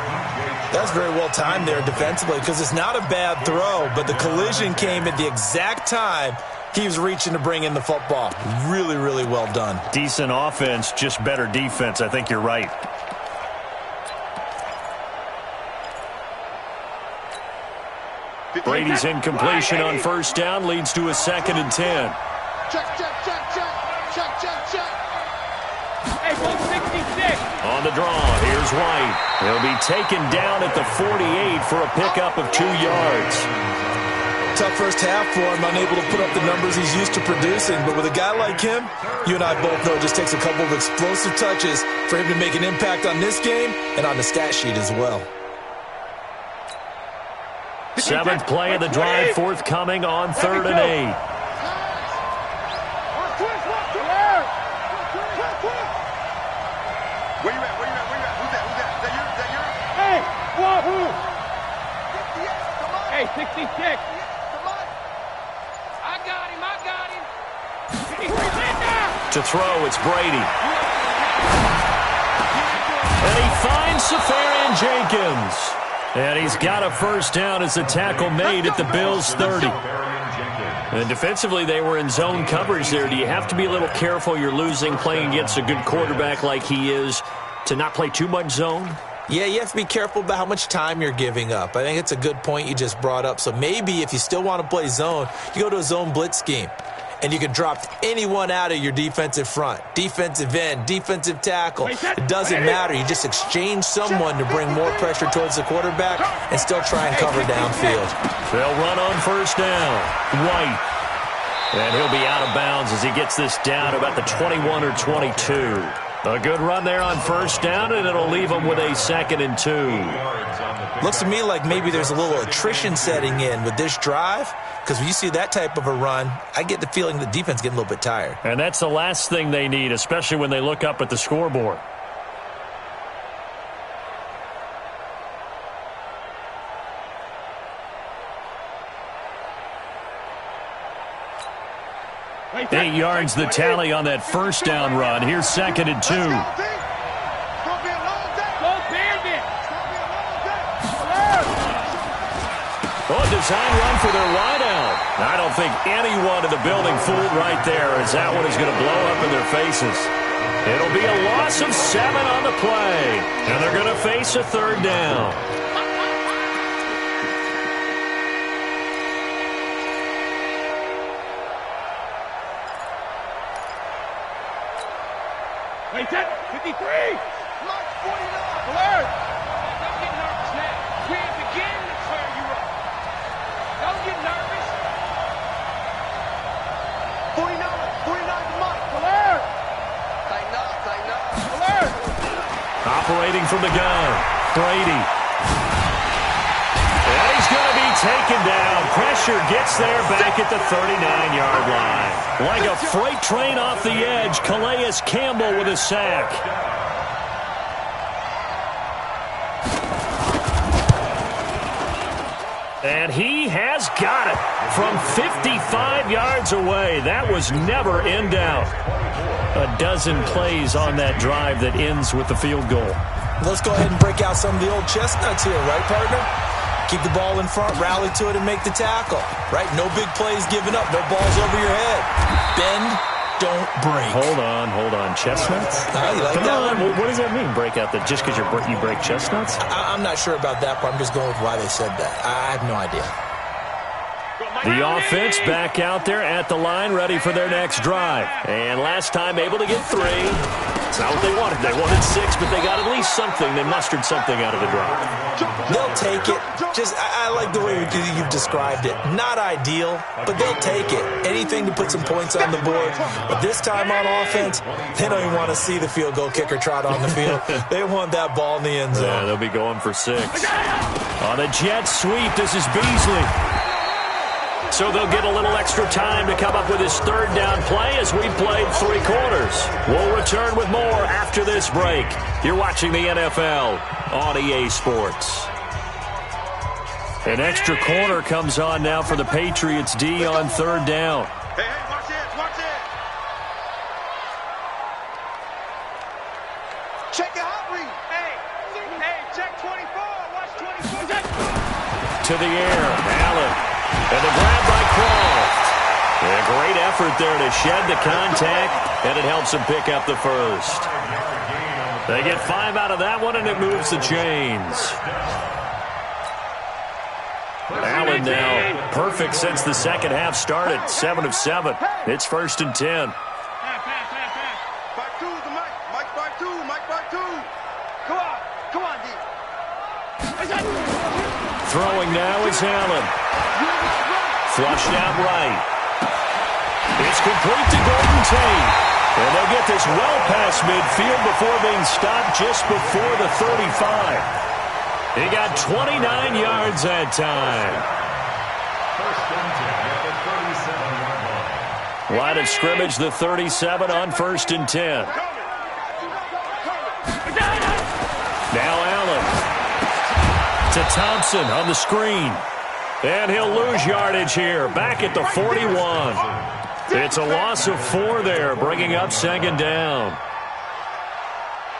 Speaker 5: That's very well timed there defensively because it's not a bad throw, but the collision came at the exact time he was reaching to bring in the football. Really, really well done.
Speaker 2: Decent offense, just better defense. I think you're right. Brady's incompletion on first down leads to a 2nd and 10.
Speaker 3: Check. Hey, 166.
Speaker 2: On the draw, here's White. He'll be taken down at the 48 for a pickup of 2 yards.
Speaker 5: Tough first half for him, unable to put up the numbers he's used to producing. But with a guy like him, you and I both know it just takes a couple of explosive touches for him to make an impact on this game and on the stat sheet as well.
Speaker 2: 7th play of the drive forthcoming on 3rd and 8.
Speaker 3: Where you at? Who's that? Is that you? Hey, who? Hey, 66. Come on. I got him.
Speaker 2: To throw, it's Brady. And he finds Safarian Jenkins. And he's got a first down as the tackle made at the Bills' 30. And defensively, they were in zone coverage there. Do you have to be a little careful? You're losing, playing against a good quarterback like he is, to not play too much zone?
Speaker 5: Yeah, you have to be careful about how much time you're giving up. I think it's a good point you just brought up. So maybe if you still want to play zone, you go to a zone blitz scheme. And you can drop anyone out of your defensive front. Defensive end, defensive tackle. It doesn't matter. You just exchange someone to bring more pressure towards the quarterback and still try and cover downfield.
Speaker 2: They'll run on first down. White. And he'll be out of bounds as he gets this down about the 21 or 22. A good run there on first down, and it'll leave him with a 2nd and 2.
Speaker 5: Looks to me like maybe there's a little attrition setting in with this drive, because when you see that type of a run, I get the feeling the defense getting a little bit tired.
Speaker 2: And that's the last thing they need, especially when they look up at the scoreboard. Eight yards the tally on that first down run. Here's 2nd and 2. Design run for their wideout. I don't think anyone in the building fooled right there, as that one is going to blow up in their faces. It'll be a loss of 7 on the play, and they're going to face a 3rd down.
Speaker 3: Wait, 53. Mark 49. Alert. Don't get nervous now. We ain't beginning to clear you up. Don't get nervous. 49 to Mike. Alert. Tighten up. Alert.
Speaker 2: Operating from the gun, Brady. And he's going to be taken down. Pressure gets there back at the 39-yard line. Like a freight train off the edge, Calais Campbell with a sack. And he has got it from 55 yards away. That was never in doubt. A dozen plays on that drive that ends with the field goal.
Speaker 5: Let's go ahead and break out some of the old chestnuts here, right, partner? Keep the ball in front, rally to it, and make the tackle. Right? No big plays given up. No balls over your head. Bend, don't break.
Speaker 2: Hold on. Chestnuts?
Speaker 5: You like
Speaker 2: Come
Speaker 5: that
Speaker 2: on.
Speaker 5: one?
Speaker 2: What does that mean, break out? That just because you break chestnuts?
Speaker 5: I'm not sure about that part. I'm just going with why they said that. I have no idea.
Speaker 2: The offense back out there at the line, ready for their next drive. And last time able to get 3. It's not what they wanted. They wanted 6, but they got at least something. They mustered something out of the drive.
Speaker 5: They'll take it. I like the way you've described it. Not ideal, but they'll take it. Anything to put some points on the board. But this time on offense, they don't even want to see the field goal kicker trot on the field. They want that ball in the end zone.
Speaker 2: Yeah, they'll be going for 6. On the jet sweep, this is Beasley. So they'll get a little extra time to come up with his 3rd down play as we played 3 quarters. We'll return with more after this break. You're watching the NFL on EA Sports. An extra corner comes on now for the Patriots D on 3rd down.
Speaker 3: Hey, watch it. Check your hot read. Hey, check 24. Watch 24.
Speaker 2: To the air, Allen. And the grab by Croft. A great effort there to shed the contact, and it helps them pick up the 1st. They get 5 out of that one, and it moves the chains. Allen now perfect since the second half started. 7 of 7. It's 1st and 10.
Speaker 3: Back 2 is the Mike back 2. Come on, D.
Speaker 2: Throwing now is Allen. Flushed out right. It's complete to Golden Tate. And they'll get this well past midfield before being stopped just before the 35. He got 29 yards that time. Line of scrimmage, the 37 on 1st and 10. Now Allen. To Thompson on the screen. And he'll lose yardage here. Back at the 41. It's a loss of 4 there, bringing up 2nd down.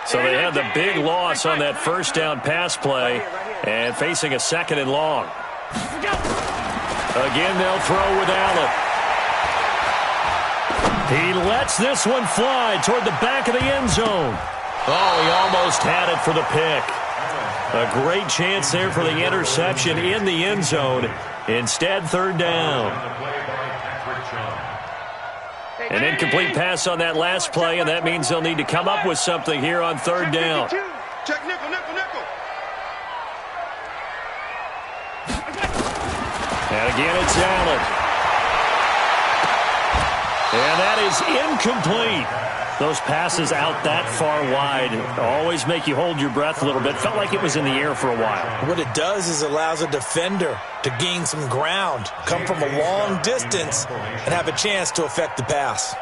Speaker 2: So they had the big loss on that 1st down pass play and facing a 2nd and long. Again, they'll throw with Allen. He lets this one fly toward the back of the end zone. Oh, he almost had it for the pick. A great chance there for the interception in the end zone. Instead, 3rd down. An incomplete pass on that last play, and that means they'll need to come up with something here on 3rd down.
Speaker 3: Check nickel.
Speaker 2: And again, it's Allen. And that is incomplete. Those passes out that far wide always make you hold your breath a little bit. Felt like it was in the air for a while.
Speaker 5: What it does is allows a defender to gain some ground, come from a long distance, and have a chance to affect the pass.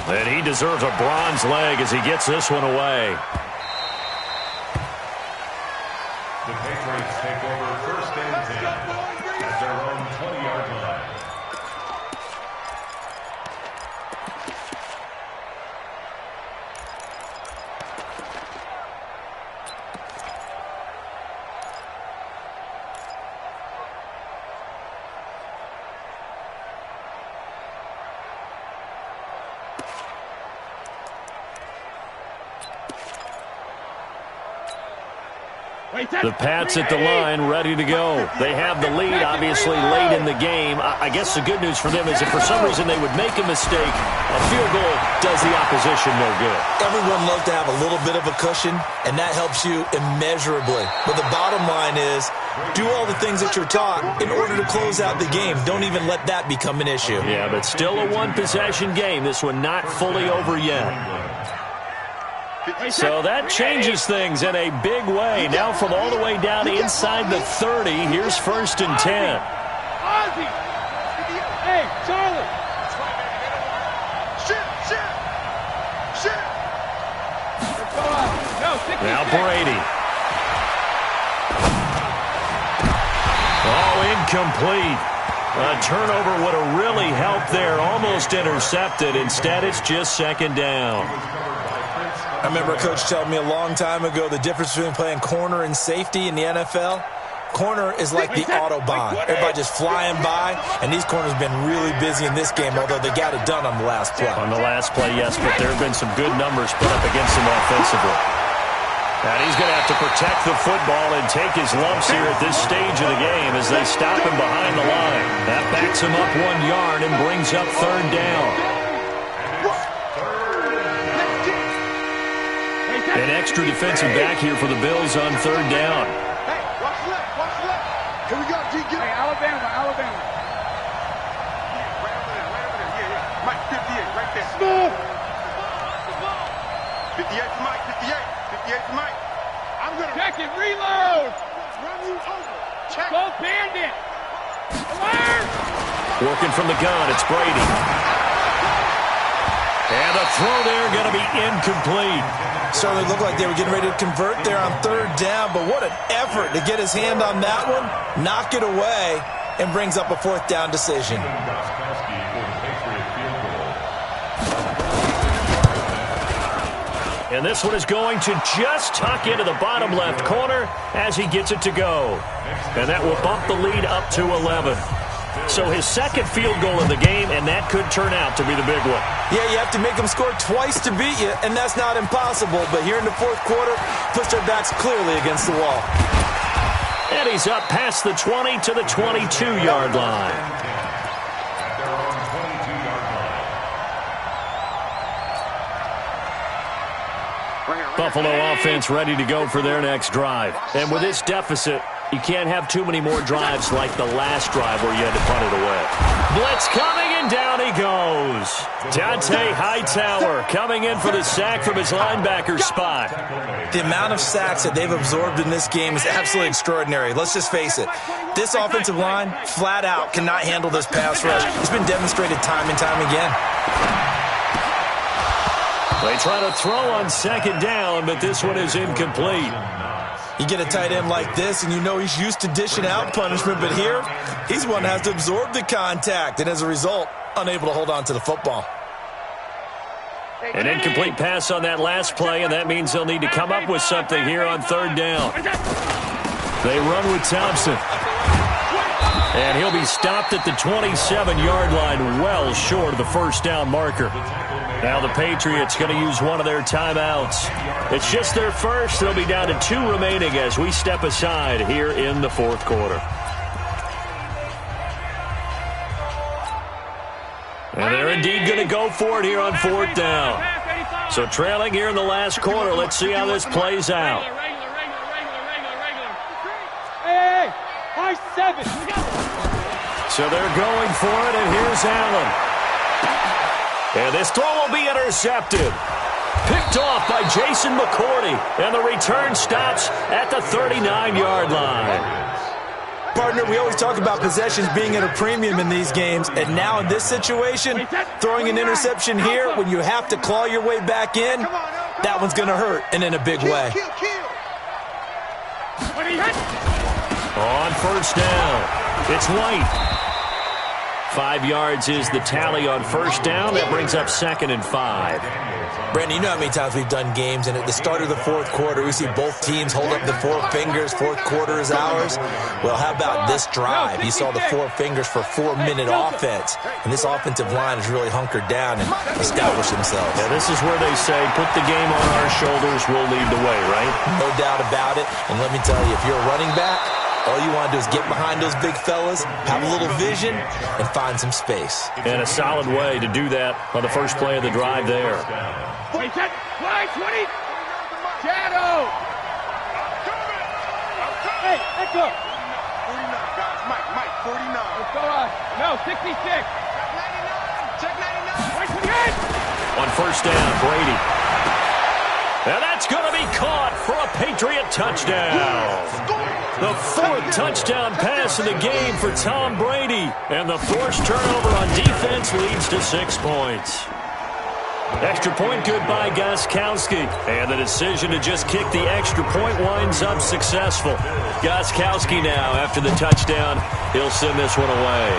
Speaker 2: And he deserves a bronze leg as he gets this one away.
Speaker 4: The Patriots take over 1st and 10 at their own 20-yard line.
Speaker 2: The Pats at the line, ready to go. They have the lead, obviously, late in the game. I guess the good news for them is if for some reason they would make a mistake, a field goal does the opposition no good.
Speaker 5: Everyone loves to have a little bit of a cushion, and that helps you immeasurably. But the bottom line is, do all the things that you're taught in order to close out the game. Don't even let that become an issue.
Speaker 2: Yeah, but still a one-possession game. This one not fully over yet. So that changes things in a big way. Now from all the way down inside the 30, here's 1st and 10.
Speaker 3: Hey, Charlie. Shit.
Speaker 2: Now Brady. Oh, incomplete. A turnover would have really helped there. Almost intercepted. Instead, it's just 2nd down.
Speaker 5: I remember a coach telling me a long time ago the difference between playing corner and safety in the NFL. Corner is like the Autobahn. Everybody just flying by, and these corners have been really busy in this game, although they got it done on the last play.
Speaker 2: On the last play, yes, but there have been some good numbers put up against him offensively. And he's going to have to protect the football and take his lumps here at this stage of the game as they stop him behind the line. That backs him up 1 yard and brings up third down. An extra defensive back here for the Bills on third down.
Speaker 3: Hey, watch left. Here we go, G. Hey, Alabama. Right over there. Yeah. Mike, 58, right there. Smooth. 58 to Mike, 58 to Mike. I'm going to... Check it, reload. Run you over. Check. Go bandit. Alert.
Speaker 2: Working from the gun, it's Brady. And the throw there going to be incomplete.
Speaker 5: Certainly looked like they were getting ready to convert there on third down, but what an effort to get his hand on that one, knock it away, and brings up a fourth down decision.
Speaker 2: And this one is going to just tuck into the bottom left corner as he gets it to go. And that will bump the lead up to 11. So his second field goal of the game, and that could turn out to be the big one.
Speaker 5: Yeah, you have to make them score twice to beat you, and that's not impossible. But here in the fourth quarter, push their backs clearly against the wall.
Speaker 2: And he's up past the 20 to the 22-yard line. Buffalo offense ready to go for their next drive. And with this deficit, you can't have too many more drives like the last drive where you had to punt it away. Blitz coming, and down he goes. Dante Hightower coming in for the sack from his linebacker spot.
Speaker 5: The amount of sacks that they've absorbed in this game is absolutely extraordinary. Let's just face it. This offensive line, flat out, cannot handle this pass rush. It's been demonstrated time and time again.
Speaker 2: They try to throw on second down, but this one is incomplete.
Speaker 5: You get a tight end like this, and you know he's used to dishing out punishment, but here, he's one that has to absorb the contact, and as a result, unable to hold on to the football.
Speaker 2: An incomplete pass on that last play, and that means they'll need to come up with something here on third down. They run with Thompson. And he'll be stopped at the 27-yard line, well short of the first down marker. Now the Patriots going to use one of their timeouts. It's just their first. They'll be down to 2 remaining as we step aside here in the fourth quarter. And they're indeed going to go for it here on fourth down. So trailing here in the last quarter. Let's see how this plays out.
Speaker 3: Hey, high 7.
Speaker 2: So they're going for it, and here's Allen. And this throw will be intercepted. Picked off by Jason McCourty. And the return stops at the 39-yard line.
Speaker 5: Partner, we always talk about possessions being at a premium in these games. And now in this situation, throwing an interception here when you have to claw your way back in, that one's going to hurt, and in a big way.
Speaker 2: On first down, it's White. 5 yards is the tally on first down. That brings up 2nd and 5.
Speaker 5: Brandon, you know how many times we've done games, and at the start of the fourth quarter, we see both teams hold up the 4 fingers. Fourth quarter is ours. Well, how about this drive? You saw the 4 fingers for 4-minute offense, and this offensive line has really hunkered down and established themselves.
Speaker 2: Yeah, this is where they say, put the game on our shoulders, we'll lead the way, right?
Speaker 5: No doubt about it. And let me tell you, if you're a running back, all you want to do is get behind those big fellas, have a little vision, and find some space.
Speaker 2: And a solid way to do that on the first play of the drive there.
Speaker 3: Wait, 20. Shadow. Hey, let's go. 49, guys. Mike, 49. Let's go on. No, 66. Check 99. 28.
Speaker 2: On first down, Brady. And that's going to be caught for a Patriot touchdown. The 4th touchdown pass of the game for Tom Brady. And the forced turnover on defense leads to 6 points. Extra point good by Gostkowski. And the decision to just kick the extra point winds up successful. Gostkowski now, after the touchdown, he'll send this one away.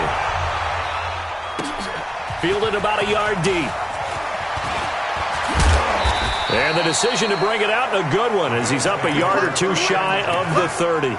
Speaker 2: Fielded about a yard deep. And the decision to bring it out, a good one, as he's up a yard or two shy of the 30.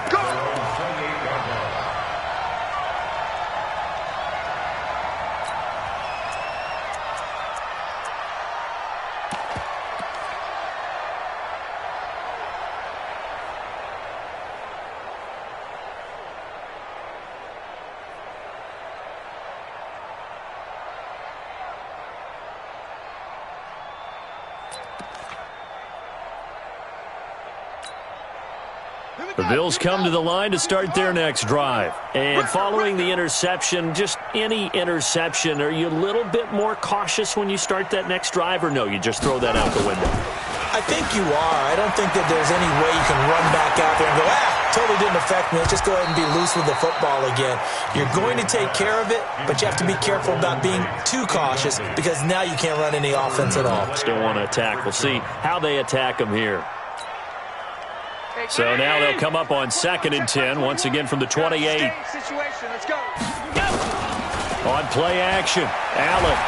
Speaker 2: The Bills come to the line to start their next drive. And following the interception, just any interception, are you a little bit more cautious when you start that next drive, or no, you just throw that out the window?
Speaker 5: I think you are. I don't think that there's any way you can run back out there and go, totally didn't affect me. Let's just go ahead and be loose with the football again. You're going to take care of it, but you have to be careful about being too cautious because now you can't run any offense at all.
Speaker 2: Still want to attack. We'll see how they attack them here. So now they'll come up on 2nd and 10, once again from the 28.
Speaker 3: Let's go.
Speaker 2: On play action, Allen.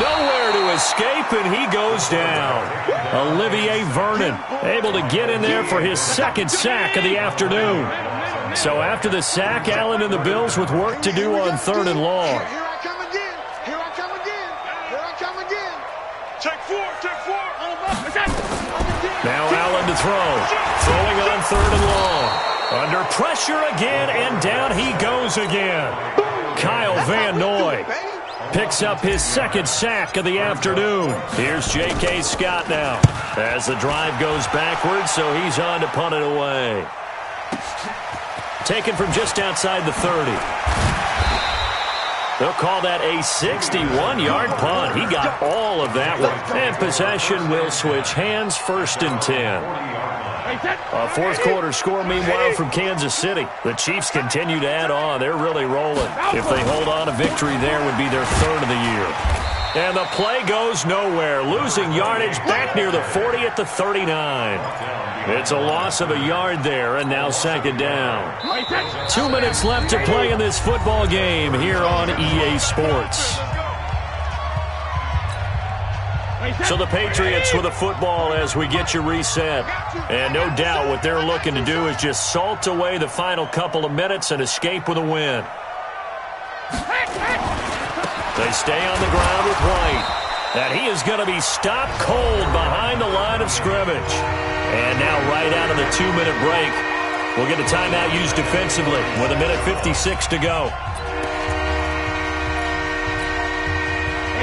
Speaker 2: Nowhere to escape, and he goes down. Olivier Vernon able to get in there for his 2nd sack of the afternoon. So after the sack, Allen and the Bills with work to do on 3rd and long.
Speaker 3: Here I come again. Here I come again. Here I come again. Check 4.
Speaker 2: Now Allen to throw. Throwing on 3rd and long. Under pressure again, and down he goes again. Kyle Van Noy picks up his 2nd sack of the afternoon. Here's J.K. Scott now as the drive goes backwards, so he's on to punt it away. Taken from just outside the 30. They'll call that a 61-yard punt. He got all of that one. And possession will switch hands, 1st and 10. A 4th quarter score, meanwhile, from Kansas City. The Chiefs continue to add on. They're really rolling. If they hold on, a victory there would be their 3rd of the year. And the play goes nowhere. Losing yardage back near the 40 at the 39. It's a loss of a yard there, and now 2nd down. 2 minutes left to play in this football game here on EA Sports. So the Patriots with a football as we get you reset. And no doubt what they're looking to do is just salt away the final couple of minutes and escape with a win. They stay on the ground with White. And he is going to be stopped cold behind the line of scrimmage. And now right out of the 2-minute break, we'll get a timeout used defensively with 1:56 to go.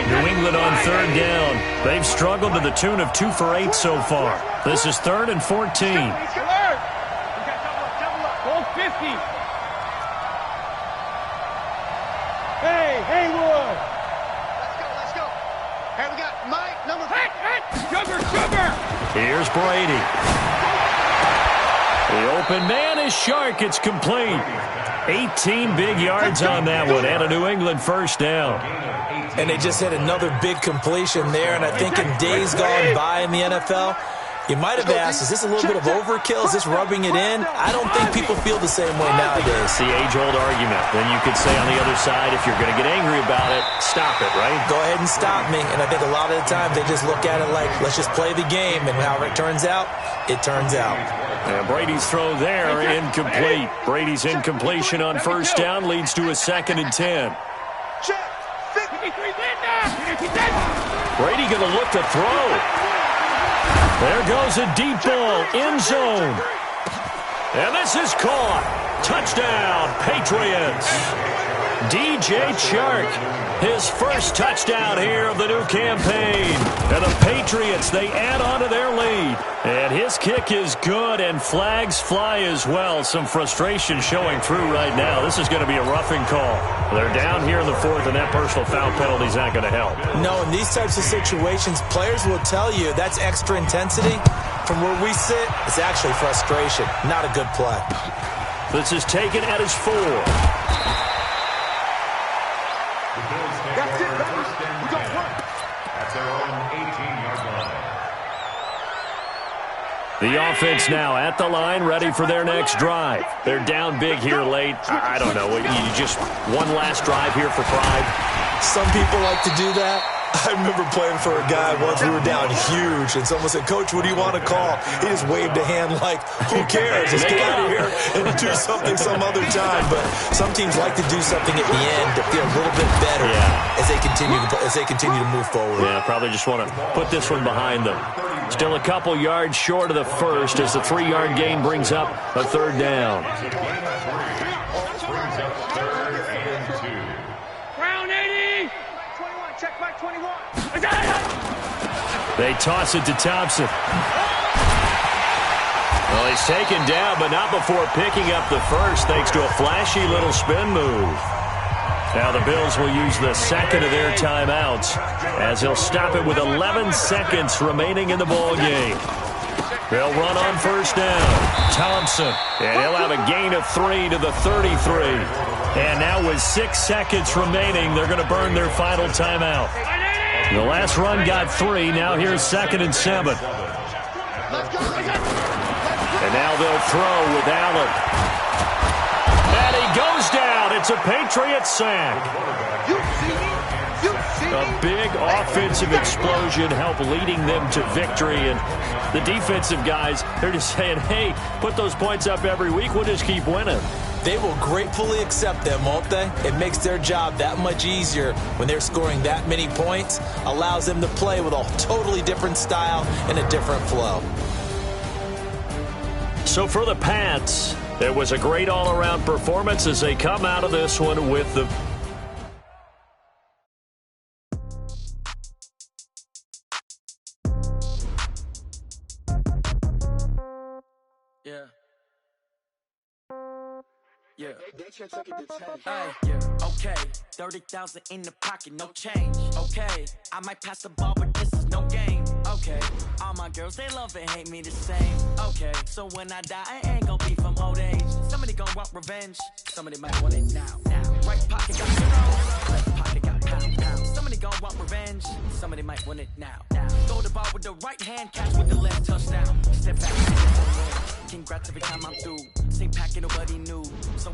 Speaker 2: New England on 3rd down. They've struggled to the tune of 2 for 8 so far. This is 3rd and 14.
Speaker 3: Double up. 50. Hey, Haywood. Let's go. Hey, we got Mike, number 5. Sugar.
Speaker 2: Here's Brady. The open man is Shark. It's complete. 18 big yards on that one, and a New England 1st down.
Speaker 5: And they just hit another big completion there, and I think in days gone by in the NFL, you might have asked, is this a little bit of overkill? Is this rubbing it in? I don't think people feel the same way nowadays.
Speaker 2: The age-old argument. Then you could say on the other side, if you're going to get angry about it, stop it, right?
Speaker 5: Go ahead and stop me. And I think a lot of the time they just look at it like, let's just play the game, and however it turns out, it turns out.
Speaker 2: And Brady's throw there, incomplete. Brady's incompletion on 1st down leads to a 2nd and 10. Brady going to look to throw. There goes a deep ball, end zone. And this is caught. Touchdown, Patriots. DJ Chark, his 1st touchdown here of the new campaign. And the Patriots, they add on to their lead. And his kick is good, and flags fly as well. Some frustration showing through right now. This is going to be a roughing call. They're down here in the 4th, and that personal foul penalty is not going to help.
Speaker 5: No, in these types of situations, players will tell you that's extra intensity. From where we sit, it's actually frustration. Not a good play.
Speaker 2: This is taken at his 4.
Speaker 3: That's it, baby. We got work.
Speaker 4: At their own 18-yard line.
Speaker 2: The offense now at the line, ready for their next drive. They're down big here late. I don't know. You just one last drive here for pride.
Speaker 5: Some people like to do that. I remember playing for a guy once. We were down huge, and someone said, "Coach, what do you want to call?" He just waved a hand like, "Who cares? Let's get out of here and do something some other time." But some teams like to do something at the end to feel a little bit better as they continue to move forward.
Speaker 2: Yeah, probably just want to put this one behind them. Still a couple yards short of the first as the 3-yard gain brings up a third down.
Speaker 3: Round 80. 21. Check back 21.
Speaker 2: They toss it to Thompson. Well, he's taken down, but not before picking up the first thanks to a flashy little spin move. Now the Bills will use the second of their timeouts as they'll stop it with 11 seconds remaining in the ball game. They'll run on first down. Thompson, and he'll have a gain of 3 to the 33. And now with 6 seconds remaining, they're going to burn their final timeout. The last run got 3. Now here's 2nd and 7. And now they'll throw with Allen. And he goes down. It's a Patriots sack. A big offensive explosion helped leading them to victory. And the defensive guys, they're just saying, hey, put those points up every week. We'll just keep winning.
Speaker 5: They will gratefully accept them, won't they? It makes their job that much easier when they're scoring that many points. Allows them to play with a totally different style and a different flow.
Speaker 2: So for the Pats, it was a great all-around performance as they come out of this one with the...
Speaker 6: Yeah. Hey, yeah. Okay, 30,000 in the pocket, no change. Okay, I might pass the ball, but this is no game. Okay, all my girls, they love and hate me the same. Okay, so when I die, I ain't gon' be from old age. Somebody gon' want revenge, somebody might want it now. Right pocket got zeros, left pocket got pound. Somebody gon' want revenge, somebody might want it now. Throw the ball with the right hand, catch with the left, touchdown. Step back, congrats every time I'm through. Same packet, nobody knew. So